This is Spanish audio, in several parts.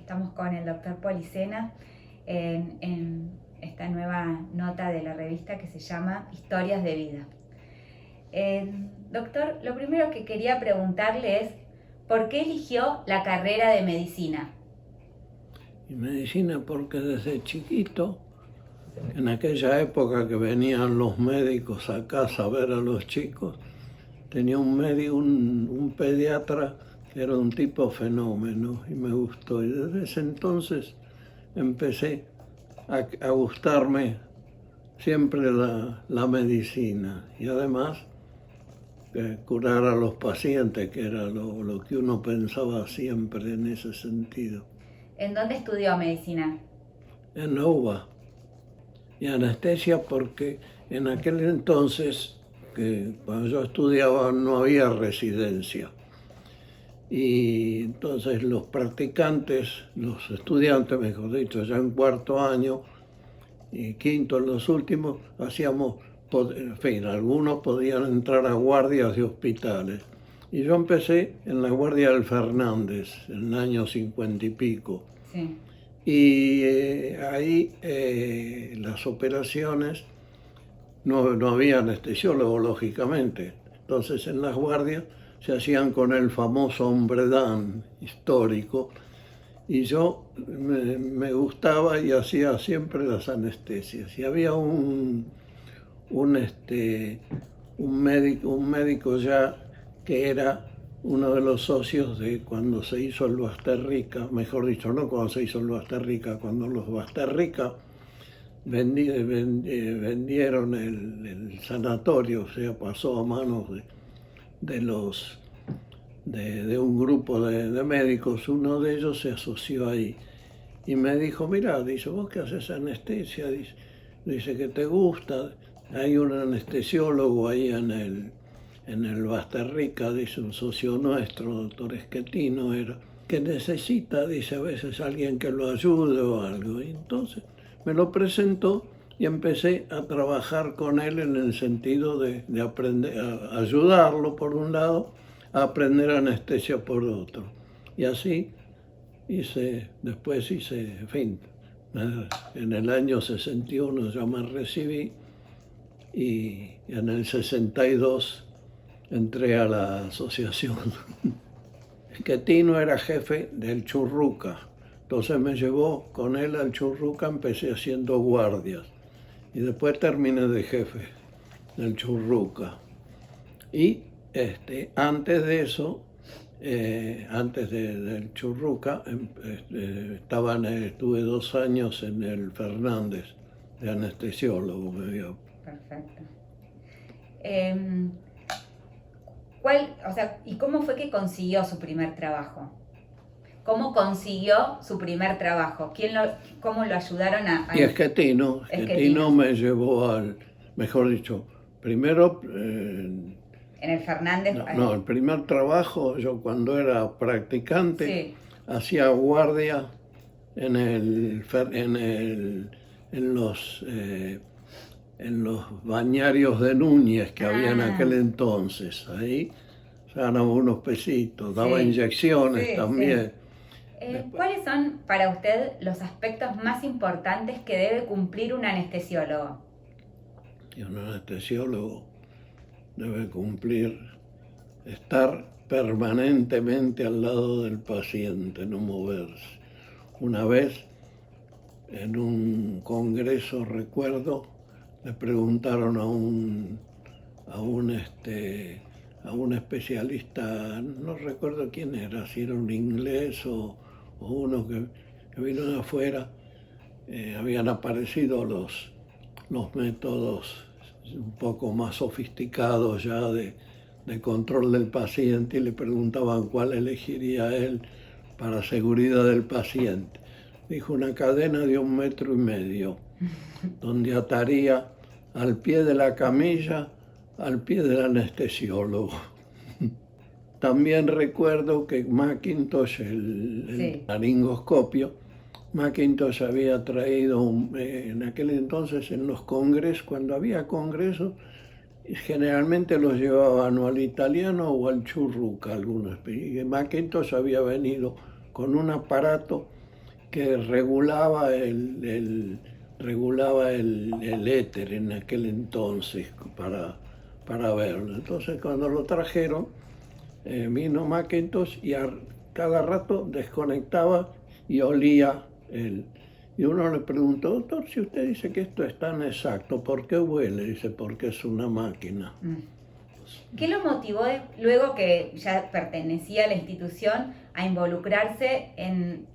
Estamos con el doctor Policena en esta nueva nota de la revista que se llama Historias de Vida. Doctor, lo primero que quería preguntarle es, ¿por qué eligió la carrera de medicina? Y medicina porque desde chiquito, en aquella época que venían los médicos a casa a ver a los chicos, tenía un médico, un pediatra que era un tipo fenómeno y me gustó. Y desde ese entonces empecé a gustarme siempre la medicina y además curar a los pacientes, que era lo que uno pensaba siempre en ese sentido. ¿En dónde estudió medicina? En UBA y anestesia porque en aquel entonces, que cuando yo estudiaba, no había residencia. Y entonces los practicantes, los estudiantes, mejor dicho, ya en cuarto año y quinto en los últimos, hacíamos, en fin, algunos podían entrar a guardias de hospitales. Y yo empecé en la guardia del Fernández, en el año 50 y pico. Sí. Y ahí las operaciones no había anestesiólogo, lógicamente. Entonces en las guardias se hacían con el famoso hombredán histórico y yo me gustaba y hacía siempre las anestesias. Y había un médico ya que era uno de los socios de cuando se hizo el Basterrica, mejor dicho, no cuando se hizo el Basterrica, cuando los Basterrica vendieron el sanatorio, o sea, pasó a manos de un grupo de médicos. Uno de ellos se asoció ahí y me dijo, mira, dice, vos que haces anestesia, dice que te gusta, hay un anestesiólogo ahí en el Basterrica, dice un socio nuestro, doctor Esquetino era, que necesita, dice, a veces alguien que lo ayude o algo. Y entonces me lo presentó y empecé a trabajar con él en el sentido de aprender, a ayudarlo por un lado, a aprender anestesia por otro. Y así después hice, en fin, en el año 61 ya me recibí y en el 62 entré a la asociación. Esquetino era jefe del Churruca, entonces me llevó con él al Churruca, empecé haciendo guardias y después terminé de jefe del Churruca. Y antes de eso, antes del Churruca, estuve 2 años en el Fernández de anestesiólogo. Perfecto. ¿Y cómo fue que consiguió su primer trabajo? ¿Cómo consiguió su primer trabajo? ¿Cómo lo ayudaron a...? Y Esquetino me llevó mejor dicho, primero... ¿En el Fernández? No, el primer trabajo, yo cuando era practicante, sí, hacía guardia en los bañarios de Núñez que había en aquel entonces. Ahí ganaba unos pesitos, daba inyecciones también. ¿Cuáles son para usted los aspectos más importantes que debe cumplir un anestesiólogo? Y un anestesiólogo debe estar permanentemente al lado del paciente, no moverse. Una vez, en un congreso, recuerdo, le preguntaron a un especialista, no recuerdo quién era, si era un inglés o uno que vino de afuera, habían aparecido los métodos un poco más sofisticados ya de control del paciente y le preguntaban cuál elegiría él para seguridad del paciente. Dijo una cadena de 1,5 metros, donde ataría al pie de la camilla, al pie del anestesiólogo. También recuerdo que Mackintosh, el laringoscopio, Mackintosh había traído, en aquel entonces en los congresos, cuando había congresos, generalmente los llevaban o al italiano o al Churruca algunos. Y Mackintosh había venido con un aparato que regulaba el éter en aquel entonces para verlo. Entonces cuando lo trajeron, vino Macintosh y cada rato desconectaba y olía el... Y uno le preguntó, doctor, si usted dice que esto es tan exacto, ¿por qué huele? Dice, porque es una máquina. ¿Qué lo motivó luego que ya pertenecía a la institución a involucrarse en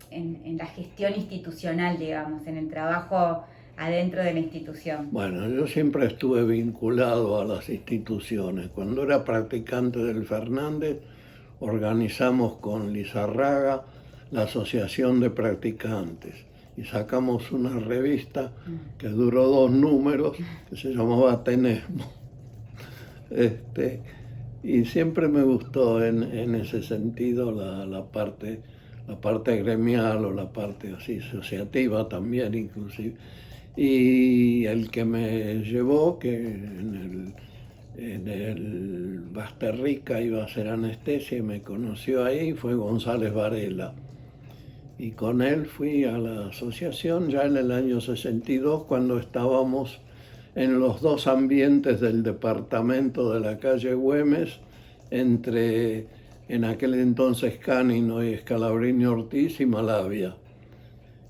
la gestión institucional, digamos, en el trabajo adentro de la institución? Bueno, yo siempre estuve vinculado a las instituciones. Cuando era practicante del Fernández, organizamos con Lizarraga la Asociación de Practicantes y sacamos una revista que duró 2 números, que se llamaba Tenesmo. Y siempre me gustó en ese sentido la parte gremial o la parte así asociativa también inclusive. Y el que me llevó, que en el Basterrica iba a hacer anestesia y me conoció ahí, fue González Varela. Y con él fui a la asociación ya en el año 62, cuando estábamos en los 2 ambientes del departamento de la calle Güemes, entre en aquel entonces Canino y Scalabrini Ortiz y Malavia.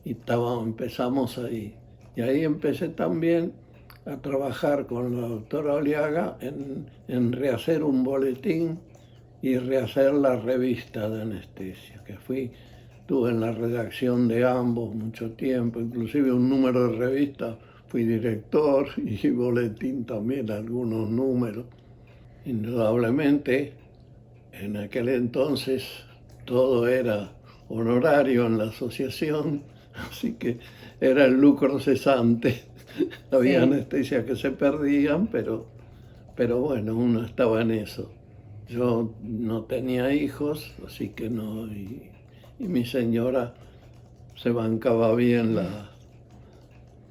Y empezamos ahí. Y ahí empecé también a trabajar con la doctora Oliaga en rehacer un boletín y rehacer la revista de anestesia, que estuve en la redacción de ambos mucho tiempo, inclusive un número de revista fui director y boletín también algunos números. Indudablemente, en aquel entonces todo era honorario en la asociación, así que era el lucro cesante. Había anestesias que se perdían, pero bueno, uno estaba en eso. Yo no tenía hijos, así que no, y mi señora se bancaba bien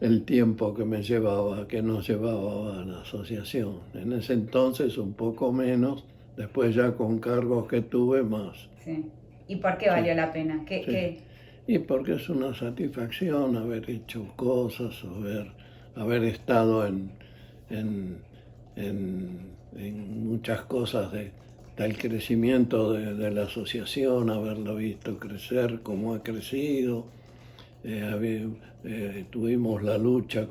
el tiempo que nos llevaba a la asociación. En ese entonces un poco menos, después ya con cargos que tuve más. Sí. ¿Y por qué valió la pena? Y porque es una satisfacción haber hecho cosas, haber estado en muchas cosas del crecimiento de la asociación, haberlo visto crecer como ha crecido. Tuvimos la lucha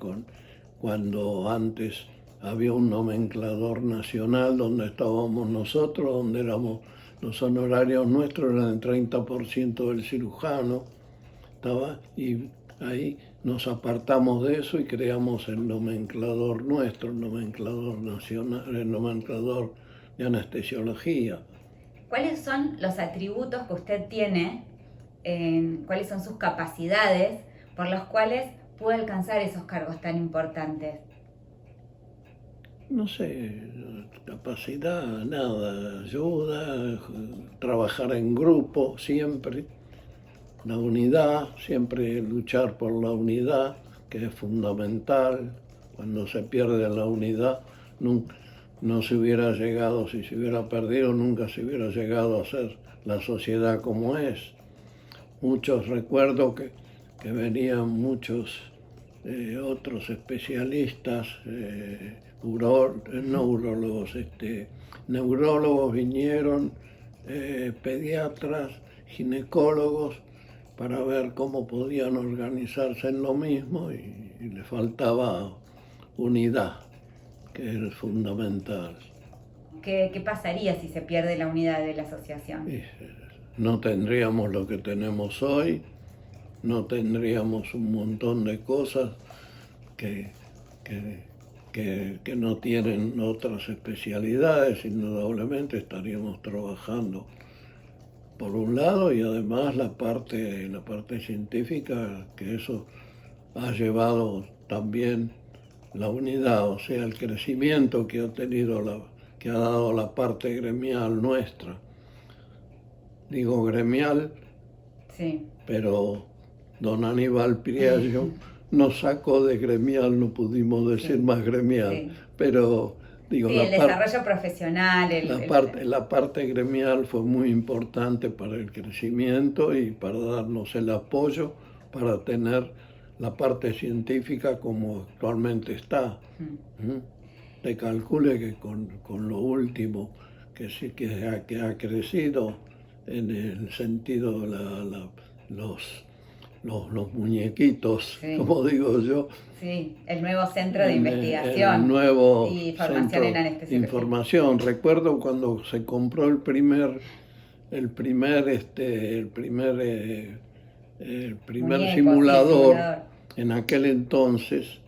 cuando antes había un nomenclador nacional donde estábamos nosotros, donde los honorarios nuestros eran el 30% del cirujano, y ahí nos apartamos de eso y creamos el nomenclador nuestro, el nomenclador nacional, el nomenclador de anestesiología. ¿Cuáles son los atributos que usted tiene, cuáles son sus capacidades por los cuales puede alcanzar esos cargos tan importantes? No sé, capacidad, nada, ayuda, trabajar en grupo siempre, la unidad, siempre luchar por la unidad, que es fundamental. Cuando se pierde la unidad, no se hubiera llegado, si se hubiera perdido, nunca se hubiera llegado a ser la sociedad como es. Recuerdo que venían muchos otros especialistas, neurólogos vinieron, pediatras, ginecólogos, para ver cómo podían organizarse en lo mismo y le faltaba unidad, que es fundamental. ¿Qué pasaría si se pierde la unidad de la asociación? No tendríamos lo que tenemos hoy, no tendríamos un montón de cosas que no tienen otras especialidades. Indudablemente estaríamos trabajando por un lado, y además la parte científica, que eso ha llevado también la unidad, o sea, el crecimiento que ha dado la parte gremial nuestra. Digo gremial, sí, pero don Aníbal Priaggio nos sacó de gremial, no pudimos decir más gremial, pero digo, el desarrollo profesional, la parte gremial fue muy importante para el crecimiento y para darnos el apoyo para tener la parte científica como actualmente está. ¿Mm? Te calcule que con lo último que sí que ha crecido en el sentido de los muñequitos, Sí. como digo yo, Sí, el nuevo centro de el investigación nuevo y formación centro en de anestesiología. información. Recuerdo cuando se compró el primer Muñeco, sí, simulador, simulador. en aquel entonces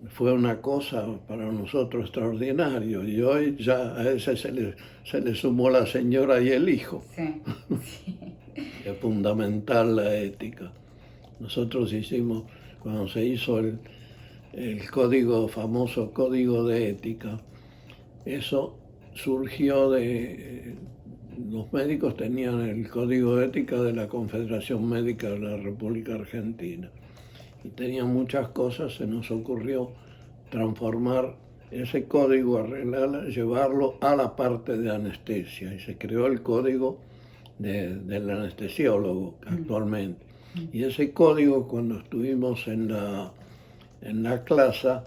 fue una cosa para nosotros extraordinario, y hoy ya a ese se le sumó la señora y el hijo. Sí, sí. Es fundamental la ética. Nosotros hicimos, cuando se hizo el famoso código de ética, eso surgió de, los médicos tenían el código de ética de la Confederación Médica de la República Argentina, y tenían muchas cosas. Se nos ocurrió transformar ese código, arreglarlo, llevarlo a la parte de anestesia, y se creó el código del anestesiólogo actualmente. Y ese código, cuando estuvimos en la clase,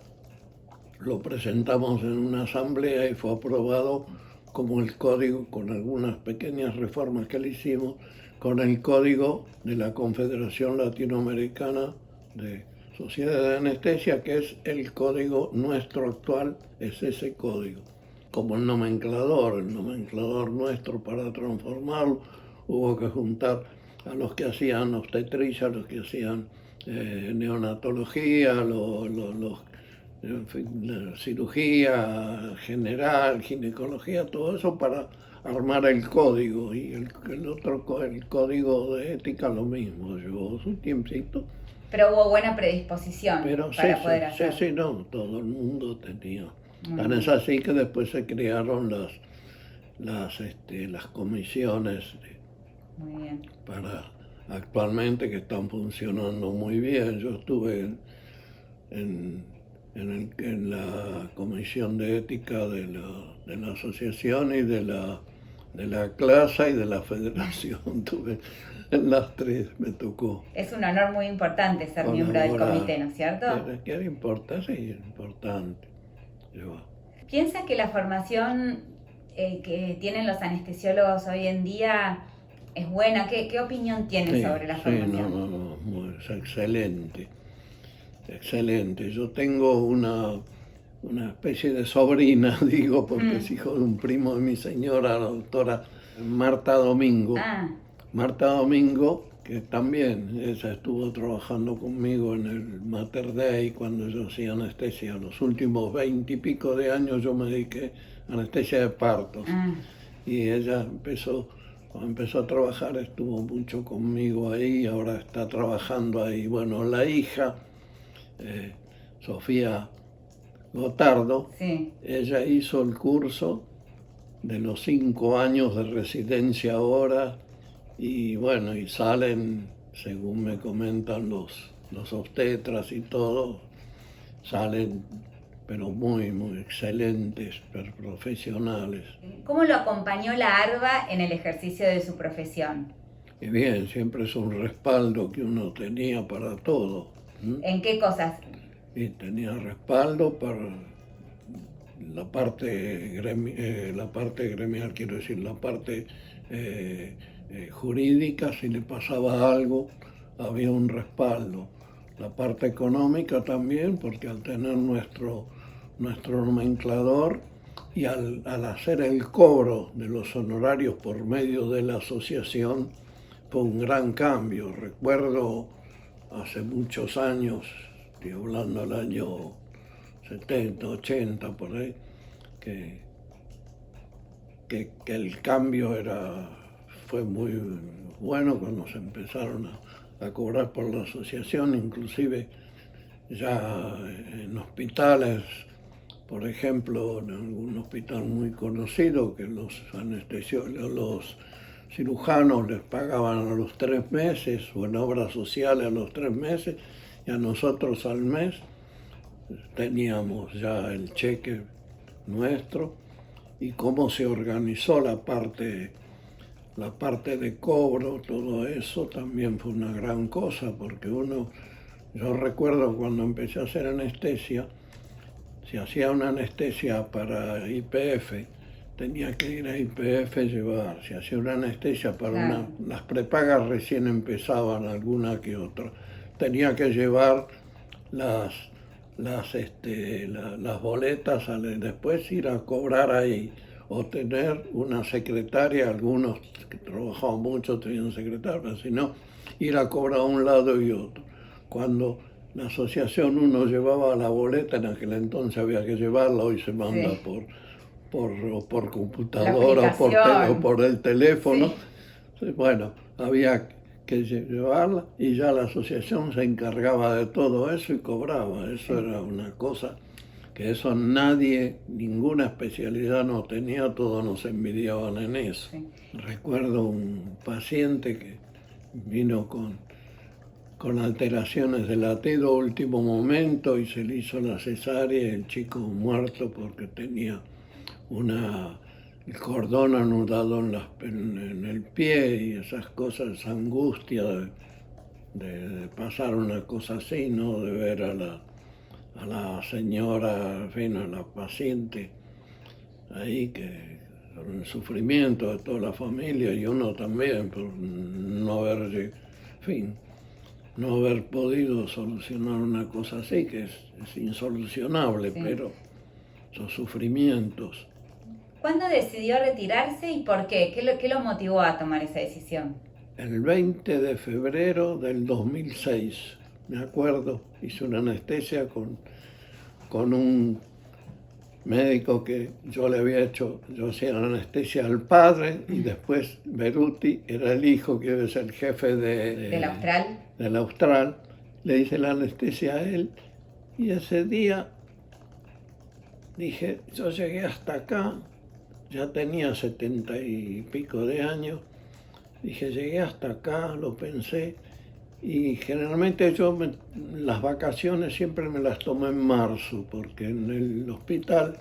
lo presentamos en una asamblea y fue aprobado como el código, con algunas pequeñas reformas que le hicimos, con el código de la Confederación Latinoamericana de Sociedad de Anestesia, que es el código nuestro actual, es ese código. Como el nomenclador nuestro, para transformarlo, hubo que juntar a los que hacían obstetricia, a los que hacían neonatología, en fin, la cirugía general, ginecología, todo eso para armar el código. Y el código de ética lo mismo, llevó su tiempito. Pero hubo buena predisposición Pero para poder hacer. sí, no, todo el mundo tenía. Tan bien. es así que después se crearon las comisiones Muy bien. para actualmente, que están funcionando muy bien. Yo estuve en la comisión de ética de la asociación y de la clase y de la federación. Tuve en las tres, me tocó. Es un honor muy importante ser miembro del comité, ¿no es cierto? ¿Qué importa? Sí, es importante. ¿Piensa que la formación que tienen los anestesiólogos hoy en día es buena? ¿Qué opinión tiene sobre la formación? No, es excelente. Excelente. Yo tengo una especie de sobrina, digo, porque es hijo de un primo de mi señora, la doctora Marta Domingo. Marta Domingo, que también ella estuvo trabajando conmigo en el Mater Dei cuando yo hacía anestesia. Los últimos 20 y pico de años yo me dediqué a anestesia de partos. Y ella cuando empezó a trabajar, estuvo mucho conmigo ahí, ahora está trabajando ahí. Bueno, la hija, Sofía Gotardo, sí. Ella hizo el curso de los 5 años de residencia ahora, y bueno, y salen, según me comentan los obstetras y todo, salen pero muy, muy excelentes, profesionales. ¿Cómo lo acompañó la ARBA en el ejercicio de su profesión? Y bien, siempre es un respaldo que uno tenía para todo. ¿En qué cosas? Y tenía respaldo para la parte gremial, quiero decir, la parte jurídica. Si le pasaba algo, había un respaldo. La parte económica también, porque al tener nuestro nomenclador y al hacer el cobro de los honorarios por medio de la asociación, fue un gran cambio. Recuerdo hace muchos años, estoy hablando del año 70, 80, por ahí, que el cambio fue muy bueno cuando se empezaron a cobrar por la asociación, inclusive ya en hospitales, por ejemplo, en algún hospital muy conocido, que los cirujanos les pagaban a los 3 meses, o en obras sociales a los 3 meses, y a nosotros al mes teníamos ya el cheque nuestro. Y cómo se organizó la parte la parte de cobro, todo eso también fue una gran cosa, porque yo recuerdo cuando empecé a hacer anestesia, si hacía una anestesia para IPF, tenía que ir a IPF llevar. Si hacía una anestesia para Claro. las prepagas recién empezaban, alguna que otra, tenía que llevar las, las boletas, después ir a cobrar ahí, o tener una secretaria, algunos que trabajaban mucho tenían secretaria, pero si no, ir a cobrar a un lado y otro. Cuando la asociación uno llevaba la boleta, en aquel entonces había que llevarla, hoy se manda Sí. por computadora o por el teléfono. Sí. Bueno, había que llevarla y ya la asociación se encargaba de todo eso y cobraba. Eso era una cosa que eso nadie, ninguna especialidad no tenía, todos nos envidiaban en eso. Sí. Recuerdo un paciente que vino con alteraciones de latido a último momento y se le hizo la cesárea y el chico muerto porque tenía el cordón anudado en el pie y esas cosas, esa angustia de pasar una cosa así, ¿no? De ver a la señora, en fin, a la paciente ahí que con el sufrimiento de toda la familia y uno también por no haber, en fin, no haber podido solucionar una cosa así, que es insolucionable, Sí. pero esos sufrimientos. ¿Cuándo decidió retirarse y por qué? ¿Qué lo motivó a tomar esa decisión? El 20 de febrero del 2006, me acuerdo, hice una anestesia con un médico que yo le había hecho, yo hacía la anestesia al padre y después Beruti era el hijo que es el jefe ¿Del Austral? Del Austral, le hice la anestesia a él y ese día dije, yo llegué hasta acá, ya tenía 70 y pico de años, dije, llegué hasta acá, lo pensé, y generalmente las vacaciones siempre me las tomé en marzo, porque en el hospital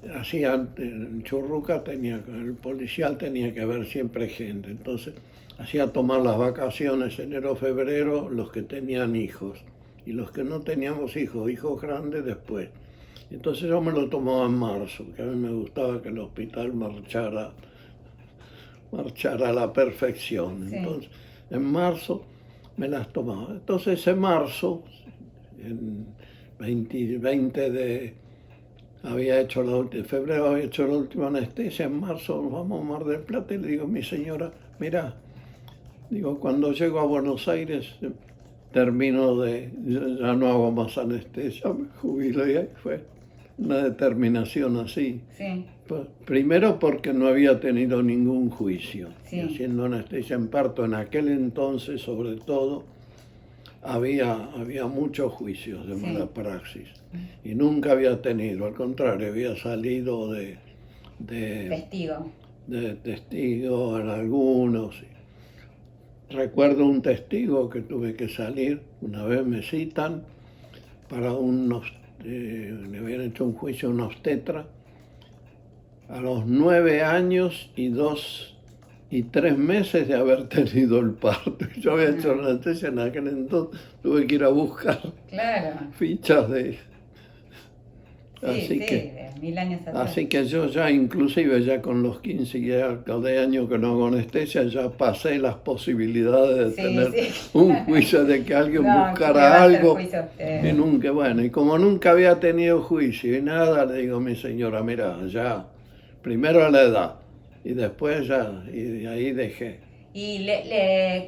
en Churruca el policial tenía que haber siempre gente, entonces hacía tomar las vacaciones enero, febrero, los que tenían hijos, y los que no teníamos hijos grandes después. Entonces yo me lo tomaba en marzo, que a mí me gustaba que el hospital marchara a la perfección. Sí. Entonces, en marzo me las tomaba. Entonces, en marzo, en 20 de febrero había hecho la última anestesia, en marzo nos vamos a Mar del Plata y le digo a mi señora, mira, digo, cuando llego a Buenos Aires termino ya no hago más anestesia, me jubilo, y ahí fue una determinación así. Sí. Primero porque no había tenido ningún juicio. Sí. Y haciendo anestesia en parto en aquel entonces, sobre todo, había muchos juicios de mala praxis. Y nunca había tenido, al contrario, había salido de Testigo. De testigo en algunos. Recuerdo un testigo que tuve que salir, una vez me citan para le habían hecho un juicio a un obstetra a los 9 años y 2 y 3 meses de haber tenido el parto. Yo había hecho la anestesia en aquel entonces, tuve que ir a buscar fichas de... Sí, de 1000 años atrás. Así que yo ya, inclusive ya con los 15 de años que no hago anestesia, ya pasé las posibilidades de tener un juicio, de que alguien buscara algo. Y nunca, bueno, y como nunca había tenido juicio y nada, le digo a mi señora, mira, ya, primero a la edad, y después ya, y de ahí dejé. ¿Y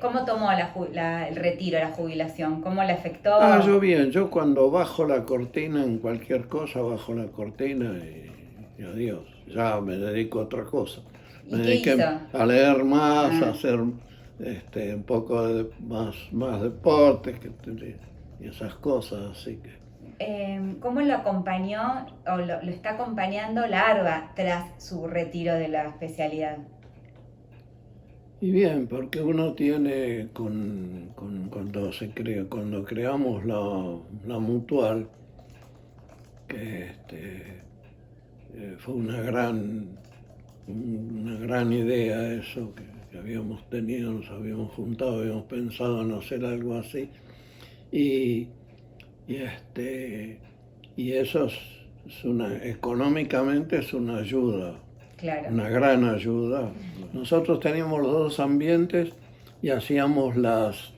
cómo tomó el retiro, la jubilación? ¿Cómo le afectó? Yo bien, yo cuando bajo la cortina en cualquier cosa, bajo la cortina y adiós, ya me dedico a otra cosa. Me dediqué a leer más, a hacer un poco más deportes y esas cosas, así que... ¿Cómo lo acompañó o lo está acompañando la ARBA tras su retiro de la especialidad? Y bien, porque uno tiene, cuando creamos la mutual, que fue una gran una gran idea eso que habíamos tenido, nos habíamos juntado, habíamos pensado en hacer algo así. Y, y eso económicamente es una ayuda, Claro. una gran ayuda. Nosotros teníamos los dos ambientes y hacíamos las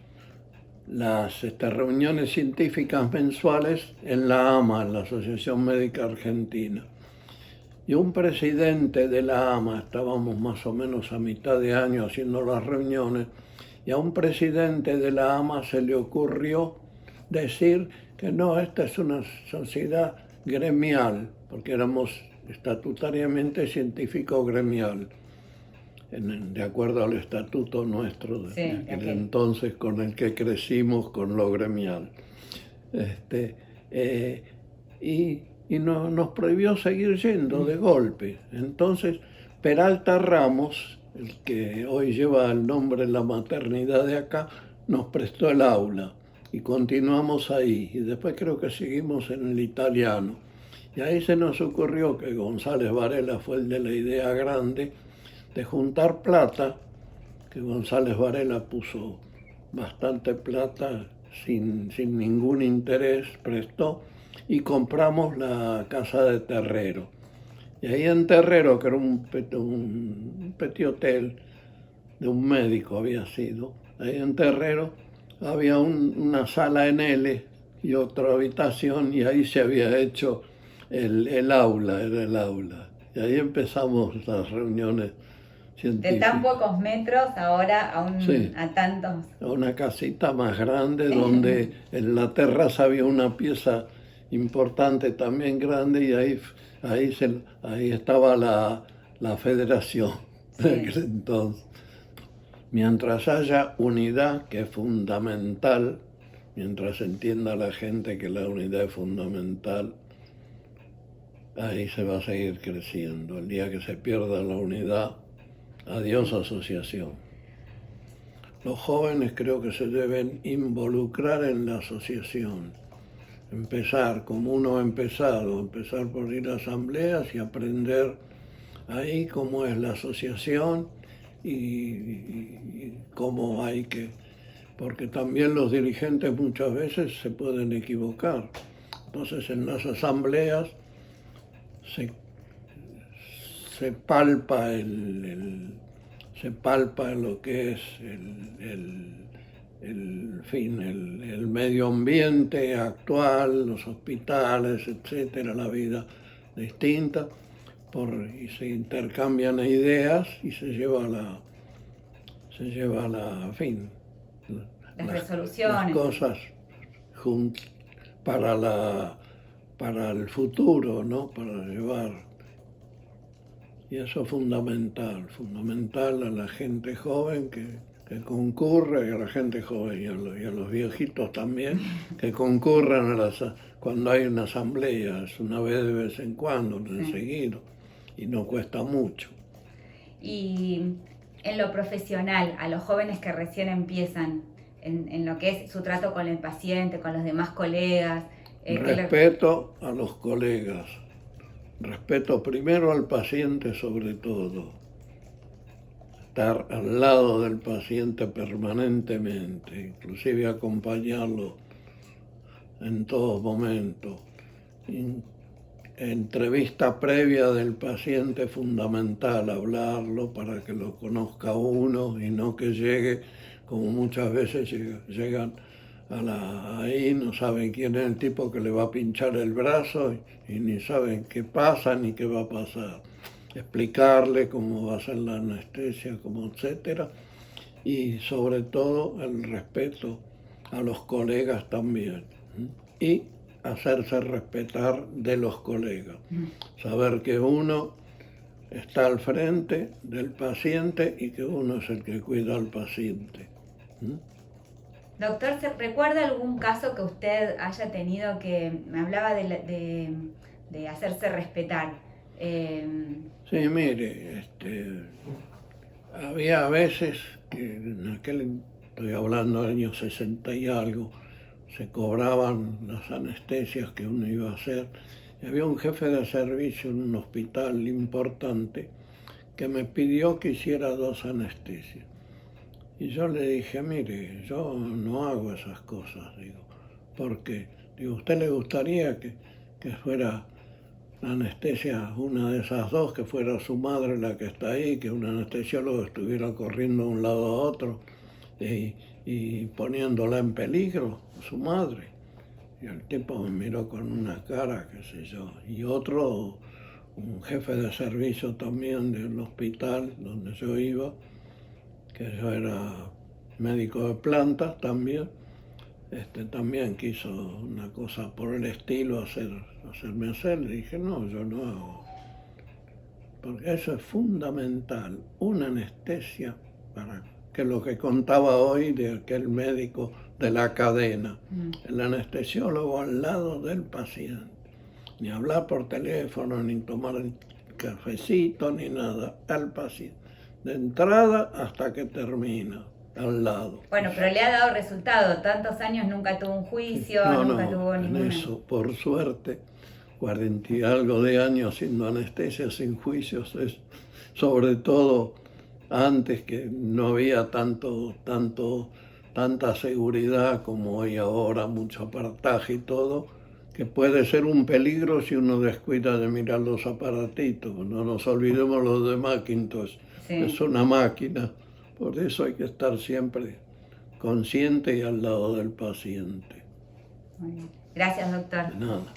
reuniones científicas mensuales en la AMA, en la Asociación Médica Argentina. Y un presidente de la AMA, estábamos más o menos a mitad de año haciendo las reuniones, y a un presidente de la AMA se le ocurrió decir que no, esta es una sociedad gremial, porque éramos estatutariamente científico gremial, de acuerdo al estatuto nuestro de aquel entonces con el que crecimos con lo gremial. Y nos prohibió seguir yendo de golpe. Entonces, Peralta Ramos, el que hoy lleva el nombre de la maternidad de acá, nos prestó el aula y continuamos ahí. Y después creo que seguimos en el italiano. Y ahí se nos ocurrió que González Varela fue el de la idea grande de juntar plata, que González Varela puso bastante plata sin ningún interés, prestó, y compramos la casa de Terrero. Y ahí en Terrero, que era un petit hotel de un médico había sido, ahí en Terrero había una sala en L y otra habitación, y ahí se había hecho el aula, era el aula. Y ahí empezamos las reuniones científicas. De tan pocos metros ahora a tantos. Una casita más grande donde en la terraza había una pieza importante también grande, y ahí estaba la federación de aquel entonces. Mientras haya unidad, que es fundamental, mientras entienda la gente que la unidad es fundamental, ahí se va a seguir creciendo. El día que se pierda la unidad, adiós asociación. Los jóvenes creo que se deben involucrar en la asociación. Empezar como uno ha empezado, empezar por ir a asambleas y aprender ahí cómo es la asociación y cómo hay que... Porque también los dirigentes muchas veces se pueden equivocar. Entonces en las asambleas se palpa lo que es el medio ambiente actual, los hospitales, etcétera, la vida distinta, y se intercambian ideas y se lleva las resoluciones, las cosas para el futuro, ¿no? Para llevar. Y eso es fundamental a la gente joven que concurre, y a la gente joven y a los viejitos también, que concurran cuando hay una asamblea, es una vez de vez en cuando, seguido, y no cuesta mucho. Y en lo profesional, a los jóvenes que recién empiezan, en lo que es su trato con el paciente, con los demás colegas. Respeto a los colegas, respeto primero al paciente sobre todo, estar al lado del paciente permanentemente, inclusive acompañarlo en todo momento. Entrevista previa del paciente fundamental, hablarlo para que lo conozca uno y no que llegue, como muchas veces llegan ahí, no saben quién es el tipo que le va a pinchar el brazo y ni saben qué pasa ni qué va a pasar. Explicarle cómo va a ser la anestesia, etcétera, y sobre todo el respeto a los colegas también, y hacerse respetar de los colegas, saber que uno está al frente del paciente y que uno es el que cuida al paciente. Doctor, ¿se recuerda algún caso que usted haya tenido que me hablaba de hacerse respetar? Sí, mire, había veces que estoy hablando de años 60 y algo, se cobraban las anestesias que uno iba a hacer. Y había un jefe de servicio en un hospital importante que me pidió que hiciera 2 anestesias. Y yo le dije, mire, yo no hago esas cosas, digo, porque, digo, ¿a usted le gustaría que fuera la anestesia, una de esas 2, que fuera su madre la que está ahí, que un anestesiólogo estuviera corriendo de un lado a otro y poniéndola en peligro, su madre? Y el tipo me miró con una cara, qué sé yo. Y otro, un jefe de servicio también del hospital donde yo iba, que yo era médico de plantas también, también quiso una cosa por el estilo hacerme hacer. Le dije, no, yo no hago. Porque eso es fundamental, una anestesia, para que lo que contaba hoy de aquel médico de la cadena, el anestesiólogo al lado del paciente. Ni hablar por teléfono, ni tomar el cafecito, ni nada, al paciente. De entrada hasta que termina, al lado. Bueno, pero le ha dado resultado. Tantos años nunca tuvo un juicio, nunca tuvo en ninguna. eso, por suerte, 40 y algo de años haciendo anestesia sin juicios, es sobre todo antes, que no había tanta seguridad como hay ahora, mucho aparataje y todo, que puede ser un peligro si uno descuida de mirar los aparatitos. No nos olvidemos los de Macintosh, Sí. Es una máquina, por eso hay que estar siempre consciente y al lado del paciente. Muy bien. Gracias, doctor. De nada.